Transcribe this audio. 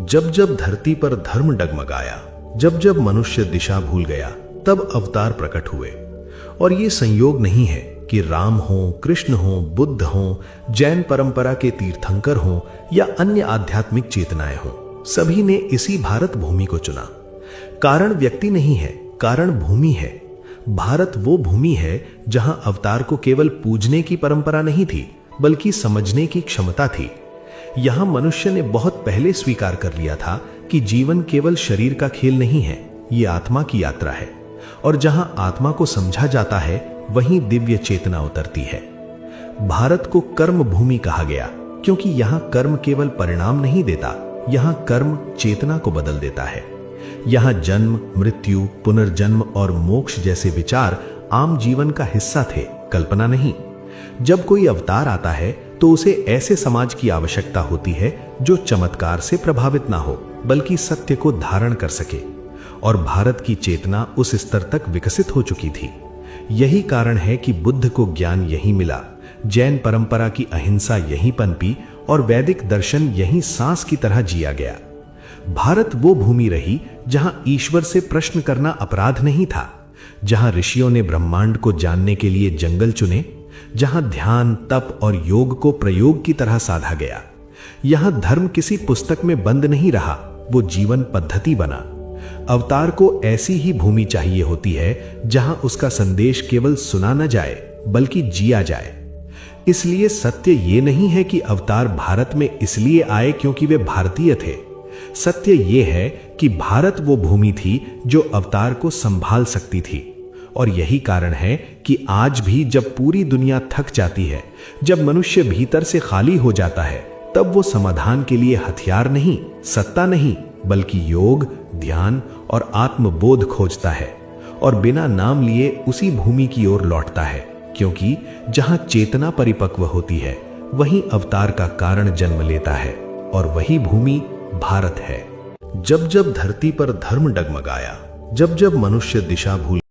जब जब धरती पर धर्म डगमगाया, जब जब मनुष्य दिशा भूल गया, तब अवतार प्रकट हुए। और ये संयोग नहीं है कि राम हो, कृष्ण हो, बुद्ध हो, जैन परंपरा के तीर्थंकर हो या अन्य आध्यात्मिक चेतनाएं हो, सभी ने इसी भारत भूमि को चुना। कारण व्यक्ति नहीं है, कारण भूमि है। भारत वो भूमि है जहां अवतार को केवल पूजने की परंपरा नहीं थी, बल्कि समझने की क्षमता थी। यहां मनुष्य ने बहुत पहले स्वीकार कर लिया था कि जीवन केवल शरीर का खेल नहीं है, ये आत्मा की यात्रा है। और जहां आत्मा को समझा जाता है, वहीं दिव्य चेतना उतरती है। भारत को कर्म भूमि कहा गया क्योंकि यहां कर्म केवल परिणाम नहीं देता, यहां कर्म चेतना को बदल देता है। यहां जन्म, मृत्यु, पुनर्जन्म और मोक्ष जैसे विचार आम जीवन का हिस्सा थे, कल्पना नहीं। जब कोई अवतार आता है तो उसे ऐसे समाज की आवश्यकता होती है जो चमत्कार से प्रभावित ना हो, बल्कि सत्य को धारण कर सके। और भारत की चेतना उस स्तर तक विकसित हो चुकी थी। यही कारण है कि बुद्ध को ज्ञान यहीं मिला, जैन परंपरा की अहिंसा यहीं पनपी और वैदिक दर्शन यहीं सांस की तरह जिया गया। भारत वो भूमि रही जहां ईश्वर से प्रश्न करना अपराध नहीं था, जहां ऋषियों ने ब्रह्मांड को जानने के लिए जंगल चुने, जहां ध्यान, तप और योग को प्रयोग की तरह साधा गया। यहां धर्म किसी पुस्तक में बंद नहीं रहा, वो जीवन पद्धति बना। अवतार को ऐसी ही भूमि चाहिए होती है जहां उसका संदेश केवल सुना न जाए, बल्कि जिया जाए। इसलिए सत्य ये नहीं है कि अवतार भारत में इसलिए आए क्योंकि वे भारतीय थे। सत्य ये है कि भारत वो भूमि थी जो अवतार को संभाल सकती थी। और यही कारण है कि आज भी जब पूरी दुनिया थक जाती है, जब मनुष्य भीतर से खाली हो जाता है, तब वो समाधान के लिए हथियार नहीं, सत्ता नहीं, बल्कि योग, ध्यान और आत्मबोध खोजता है। और बिना नाम लिए उसी भूमि की ओर लौटता है, क्योंकि जहां चेतना परिपक्व होती है, वहीं अवतार का कारण जन्म लेता है। और वही भूमि भारत है। जब जब धरती पर धर्म डगमगाया, जब जब मनुष्य दिशा भूल